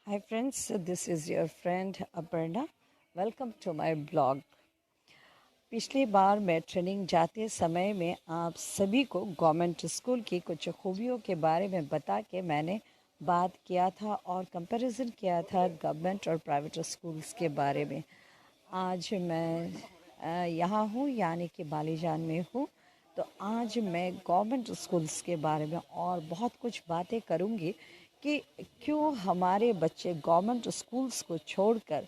Hi friends, this is your friend Aparna. Welcome to my blog. पिछली बार मैं training जाते समय में आप सभी को गवर्नमेंट स्कूल की कुछ खूबियों के बारे में बता के मैंने बात किया था और कंपैरिजन किया था गवर्नमेंट और प्राइवेट स्कूल्स के बारे में। आज मैं यहाँ हूँ यानी कि बालीजान में हूँ। तो आज मैं गवर्नमेंट स्कूल्स के बारे में और बहुत कुछ बातें करूँगी कि क्यों हमारे बच्चे गवर्नमेंट स्कूल्स को छोड़कर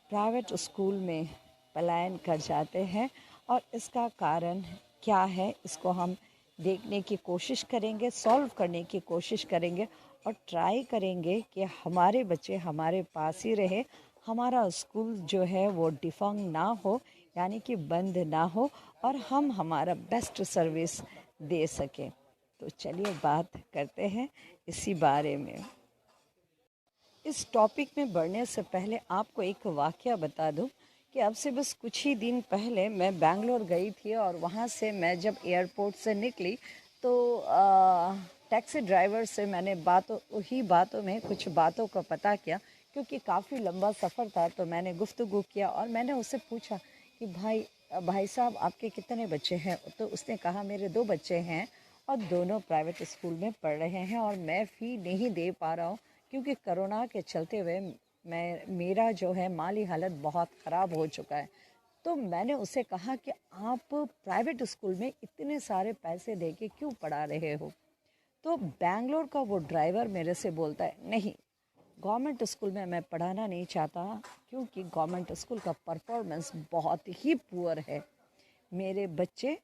प्राइवेट स्कूल में पलायन कर जाते हैं और इसका कारण क्या है, इसको हम देखने की कोशिश करेंगे, सॉल्व करने की कोशिश करेंगे और ट्राई करेंगे कि हमारे बच्चे हमारे पास ही रहे, हमारा स्कूल जो है वो डिफंग ना हो यानी कि बंद ना हो और हम हमारा बेस्ट सर्विस दे सकें। तो चलिए बात करते हैं इसी बारे में। इस टॉपिक में बढ़ने से पहले आपको एक वाक़या बता दूं कि अब से बस कुछ ही दिन पहले मैं बैंगलोर गई थी और वहाँ से मैं जब एयरपोर्ट से निकली तो टैक्सी ड्राइवर से मैंने बातों में कुछ बातों का पता किया क्योंकि काफ़ी लंबा सफ़र था। तो मैंने गुफ्तगू किया और मैंने उससे पूछा कि भाई साहब आपके कितने बच्चे हैं। तो उसने कहा मेरे 2 बच्चे हैं और दोनों प्राइवेट स्कूल में पढ़ रहे हैं और मैं फ़ी नहीं दे पा रहा हूँ क्योंकि कोरोना के चलते हुए मेरा जो है माली हालत बहुत ख़राब हो चुका है। तो मैंने उससे कहा कि आप प्राइवेट स्कूल में इतने सारे पैसे दे के क्यों पढ़ा रहे हो। तो बैंगलोर का वो ड्राइवर मेरे से बोलता है नहीं, गवर्नमेंट स्कूल में मैं पढ़ाना नहीं चाहता क्योंकि गवर्नमेंट स्कूल का परफॉर्मेंस बहुत ही पुअर है। मेरे बच्चे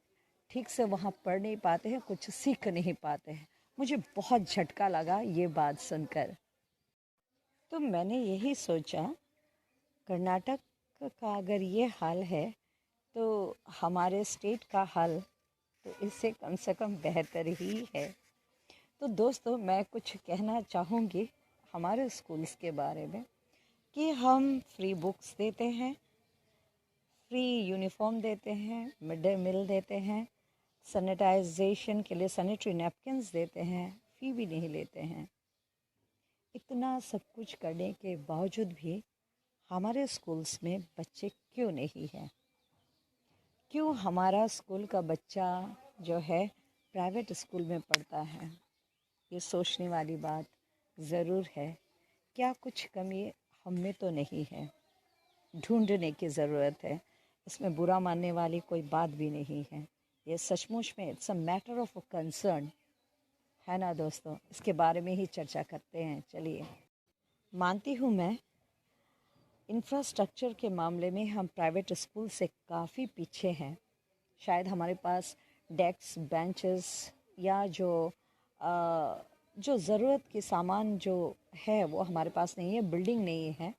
ठीक से वहाँ पढ़ नहीं पाते हैं, कुछ सीख नहीं पाते हैं। मुझे बहुत झटका लगा ये बात सुनकर। तो मैंने यही सोचा, कर्नाटक का अगर ये हाल है तो हमारे स्टेट का हाल तो इससे कम से कम बेहतर ही है। तो दोस्तों मैं कुछ कहना चाहूँगी हमारे स्कूल्स के बारे में कि हम फ्री बुक्स देते हैं, फ्री यूनिफॉर्म देते हैं, मिड डे मील देते हैं, सैनिटाइजेशन के लिए सैनिटरी नैपकिन्स देते हैं, फ़ी भी नहीं लेते हैं। इतना सब कुछ करने के बावजूद भी हमारे स्कूल्स में बच्चे क्यों नहीं हैं? क्यों हमारा स्कूल का बच्चा जो है प्राइवेट स्कूल में पढ़ता है? ये सोचने वाली बात ज़रूर है। क्या कुछ कमी हम में तो नहीं है? ढूंढने की ज़रूरत है। इसमें बुरा मानने वाली कोई बात भी नहीं है। ये सचमुच में it's a matter of concern है ना दोस्तों। इसके बारे में ही चर्चा करते हैं। चलिए, मानती हूँ मैं इंफ्रास्ट्रक्चर के मामले में हम प्राइवेट स्कूल से काफ़ी पीछे हैं। शायद हमारे पास डेस्क बेंचेस या जो ज़रूरत के सामान जो है वो हमारे पास नहीं है, बिल्डिंग नहीं है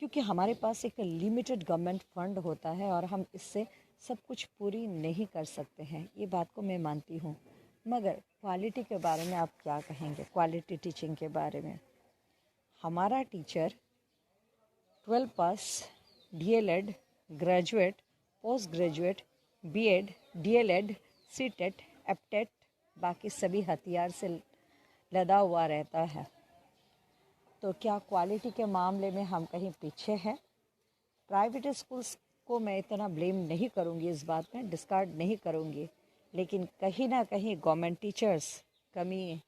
क्योंकि हमारे पास एक लिमिटेड गवर्नमेंट फंड होता है और हम इससे सब कुछ पूरी नहीं कर सकते हैं। ये बात को मैं मानती हूँ। मगर क्वालिटी के बारे में आप क्या कहेंगे? क्वालिटी टीचिंग के बारे में हमारा teacher 12 pass, DElEd, graduate, post graduate, BEd, DElEd, CTET, APTET, बाकी सभी हथियार से लदा हुआ रहता है। तो क्या क्वालिटी के मामले में हम कहीं पीछे हैं? प्राइवेट स्कूल्स को मैं इतना ब्लेम नहीं करूँगी, इस बात में डिस्कार्ड नहीं करूँगी, लेकिन कहीं ना कहीं गवर्नमेंट टीचर्स कमी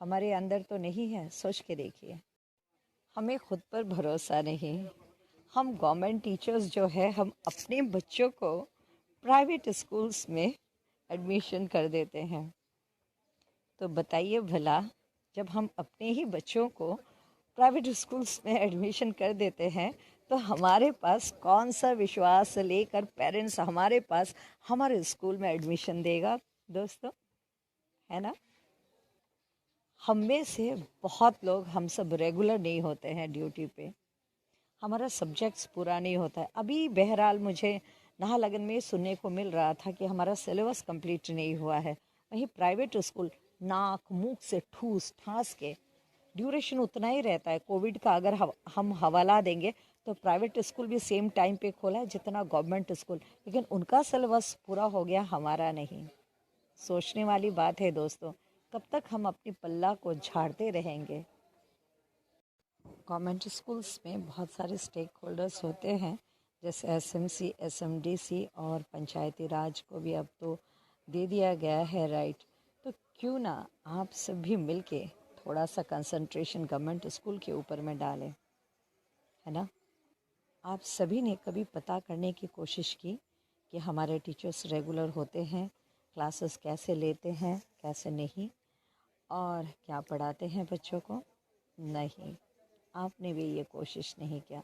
हमारे अंदर तो नहीं है। सोच के देखिए, हमें खुद पर भरोसा नहीं। हम गवर्नमेंट टीचर्स जो है हम अपने बच्चों को प्राइवेट स्कूल्स में एडमिशन कर देते हैं। तो बताइए भला, जब हम अपने ही बच्चों को प्राइवेट स्कूल्स में एडमिशन कर देते हैं तो हमारे पास कौन सा विश्वास लेकर पेरेंट्स हमारे पास हमारे स्कूल में एडमिशन देगा दोस्तों, है ना। हम में से बहुत लोग, हम सब रेगुलर नहीं होते हैं ड्यूटी पे, हमारा सब्जेक्ट्स पूरा नहीं होता है। अभी बहरहाल मुझे नाहरलगन में सुनने को मिल रहा था कि हमारा सिलेबस कंप्लीट नहीं हुआ है। वहीं प्राइवेट स्कूल नाक मुंह से ठूस ठास के ड्यूरेशन उतना ही रहता है। कोविड का अगर हम हवाला देंगे तो प्राइवेट स्कूल भी सेम टाइम पे खोला है जितना गवर्नमेंट स्कूल, लेकिन उनका सिलेबस पूरा हो गया, हमारा नहीं। सोचने वाली बात है दोस्तों। कब तक हम अपनी पल्ला को झाड़ते रहेंगे? गवर्नमेंट स्कूल्स में बहुत सारे स्टेक होल्डर्स होते हैं, जैसे एसएमसी, एसएमडीसी और पंचायती राज को भी अब तो दे दिया गया है राइट। तो क्यों ना आप सभी मिलके थोड़ा सा कंसंट्रेशन गवर्नमेंट स्कूल के ऊपर में डालें, है ना। आप सभी ने कभी पता करने की कोशिश की कि हमारे टीचर्स रेगुलर होते हैं, क्लासेस कैसे लेते हैं, कैसे नहीं, और क्या पढ़ाते हैं बच्चों को? नहीं, आपने भी ये कोशिश नहीं किया।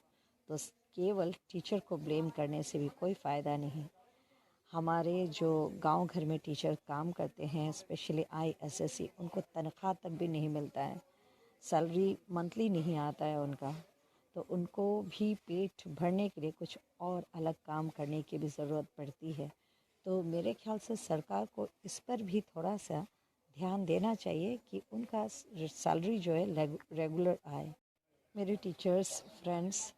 तो केवल टीचर को ब्लेम करने से भी कोई फ़ायदा नहीं। हमारे जो गांव घर में टीचर काम करते हैं, स्पेशली आईएसएससी, उनको तनख्वाह तक भी नहीं मिलता है, सैलरी मंथली नहीं आता है उनका। तो उनको भी पेट भरने के लिए कुछ और अलग काम करने की भी ज़रूरत पड़ती है। तो मेरे ख्याल से सरकार को इस पर भी थोड़ा सा ध्यान देना चाहिए कि उनका सैलरी जो है रेगुलर आए। मेरे टीचर्स फ्रेंड्स,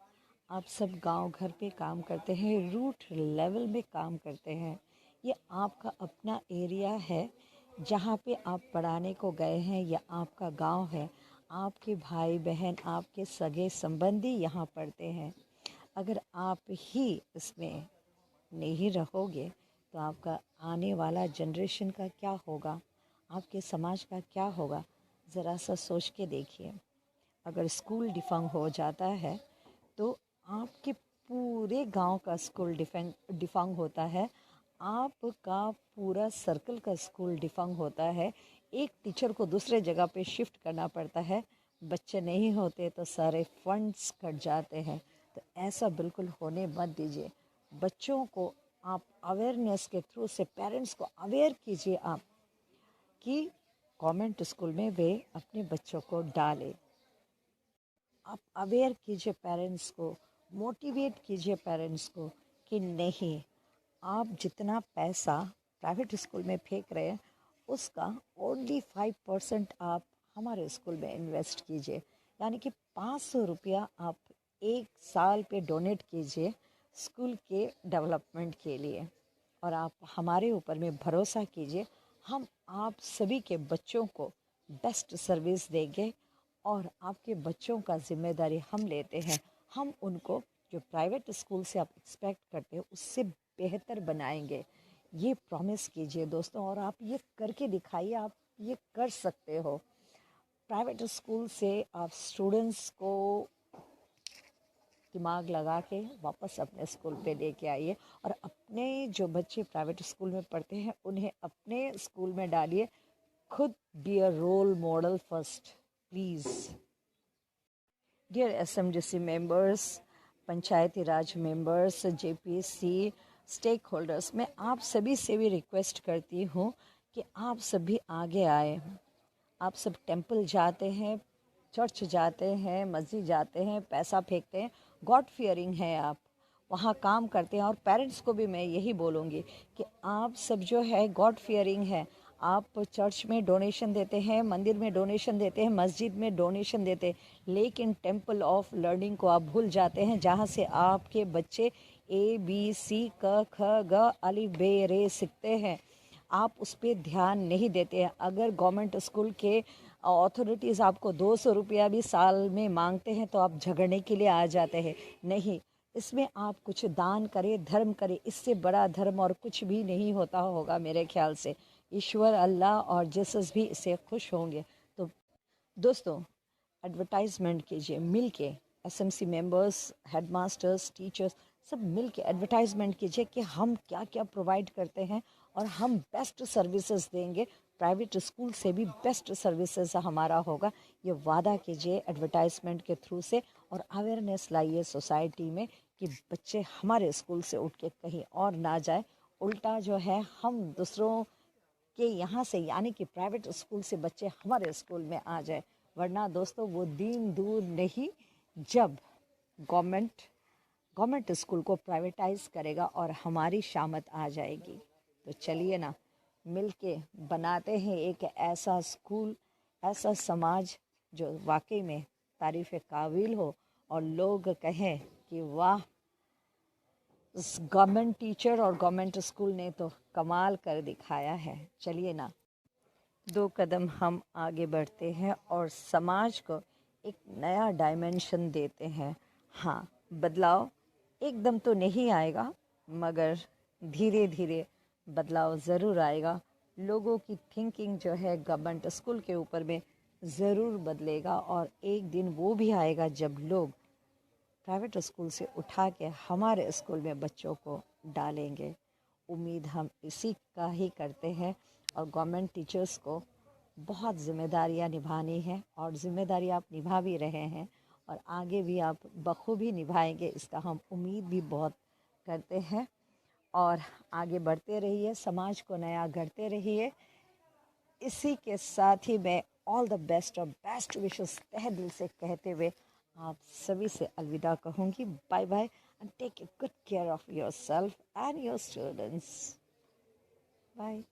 आप सब गांव घर पे काम करते हैं, रूट लेवल में काम करते हैं। ये आपका अपना एरिया है जहाँ पे आप पढ़ाने को गए हैं, या आपका गांव है। आपके भाई बहन, आपके सगे संबंधी यहाँ पढ़ते हैं। अगर आप ही इसमें नहीं रहोगे तो आपका आने वाला जनरेशन का क्या होगा, आपके समाज का क्या होगा? ज़रा सा सोच के देखिए। अगर स्कूल डिफंग हो जाता है तो आपके पूरे गांव का स्कूल डिफंग होता है, आपका पूरा सर्कल का स्कूल डिफंग होता है। एक टीचर को दूसरे जगह पे शिफ्ट करना पड़ता है, बच्चे नहीं होते तो सारे फंड्स कट जाते हैं। तो ऐसा बिल्कुल होने मत दीजिए। बच्चों को आप अवेयरनेस के थ्रू से पेरेंट्स को अवेयर कीजिए आप कि गवर्नमेंट स्कूल में वे अपने बच्चों को डालें। आप अवेयर कीजिए पेरेंट्स को, मोटिवेट कीजिए पेरेंट्स को कि नहीं, आप जितना पैसा प्राइवेट स्कूल में फेंक रहे हैं उसका ओनली 5% आप हमारे स्कूल में इन्वेस्ट कीजिए। यानी कि 500 रुपया आप एक साल पे डोनेट कीजिए स्कूल के डेवलपमेंट के लिए, और आप हमारे ऊपर में भरोसा कीजिए, हम आप सभी के बच्चों को बेस्ट सर्विस देंगे, और आपके बच्चों का जिम्मेदारी हम लेते हैं। हम उनको जो प्राइवेट स्कूल से आप एक्सपेक्ट करते हो उससे बेहतर बनाएंगे। ये प्रॉमिस कीजिए दोस्तों, और आप ये करके दिखाइए, आप ये कर सकते हो। प्राइवेट स्कूल से आप स्टूडेंट्स को दिमाग लगा के वापस अपने स्कूल पे लेके आइए, और अपने जो बच्चे प्राइवेट स्कूल में पढ़ते हैं उन्हें अपने स्कूल में डालिए। खुद be a role model first, please. Dear SMDC members, Panchayati Raj members, JPC stakeholders, मैं आप सभी से भी रिक्वेस्ट करती हूँ कि आप सभी आगे आए। आप सब टेंपल जाते हैं, चर्च जाते हैं, मस्जिद जाते हैं, पैसा फेंकते हैं, गॉड फियरिंग है आप, वहाँ काम करते हैं। और पेरेंट्स को भी मैं यही बोलूँगी कि आप सब जो है गॉड फियरिंग है। आप चर्च में डोनेशन देते हैं, मंदिर में डोनेशन देते हैं, मस्जिद में डोनेशन देते हैं, लेकिन टेंपल ऑफ लर्निंग को आप भूल जाते हैं, जहाँ से आपके बच्चे ABC क ख ग अलिफ बे रे सीखते हैं। आप उस पर ध्यान नहीं देते हैं। अगर गवर्नमेंट स्कूल के अथॉरिटीज़ आपको 200 रुपया भी साल में मांगते हैं तो आप झगड़ने के लिए आ जाते हैं। नहीं, इसमें आप कुछ दान करें, धर्म करें, इससे बड़ा धर्म और कुछ भी नहीं होता होगा मेरे ख्याल से। ईश्वर, अल्लाह और जीसस भी इससे खुश होंगे। तो दोस्तों, एडवर्टाइजमेंट कीजिए मिल के, एसएमसी मेंबर्स, हेडमास्टर्स, टीचर्स, सब मिल के एडवर्टाइजमेंट कीजिए कि हम क्या क्या प्रोवाइड करते हैं, और हम बेस्ट सर्विसेज देंगे। प्राइवेट स्कूल से भी बेस्ट सर्विसेज हमारा होगा, ये वादा कीजिए एडवर्टाइजमेंट के थ्रू से। और अवेयरनेस लाइए सोसाइटी में कि बच्चे हमारे स्कूल से उठ के कहीं और ना जाए, उल्टा जो है हम दूसरों के यहाँ से, यानी कि प्राइवेट स्कूल से बच्चे हमारे स्कूल में आ जाए। वरना दोस्तों वो दिन दूर नहीं जब गवर्नमेंट स्कूल को प्राइवेटाइज करेगा और हमारी शामत आ जाएगी। तो चलिए ना, मिलके बनाते हैं एक ऐसा स्कूल, ऐसा समाज जो वाकई में तारीफ़ काबिल हो, और लोग कहें कि वाह, उस गवर्नमेंट टीचर और गवर्नमेंट स्कूल ने तो कमाल कर दिखाया है। चलिए ना, 2 कदम हम आगे बढ़ते हैं और समाज को एक नया डायमेंशन देते हैं। हाँ, बदलाव एकदम तो नहीं आएगा, मगर धीरे धीरे बदलाव ज़रूर आएगा। लोगों की थिंकिंग जो है गवर्नमेंट स्कूल के ऊपर में ज़रूर बदलेगा, और एक दिन वो भी आएगा जब लोग प्राइवेट स्कूल से उठा के हमारे स्कूल में बच्चों को डालेंगे। उम्मीद हम इसी का ही करते हैं, और गवर्नमेंट टीचर्स को बहुत ज़िम्मेदारियां निभानी है, और ज़िम्मेदारी आप निभा भी रहे हैं, और आगे भी आप बखूबी निभाएंगे, इसका हम उम्मीद भी बहुत करते हैं। और आगे बढ़ते रहिए, समाज को नया गढ़ते रहिए। इसी के साथ ही मैं ऑल द बेस्ट और बेस्ट विशेस तहे दिल से कहते हुए आप सभी से अलविदा कहूँगी। Bye bye, and take good care of yourself and your students. Bye.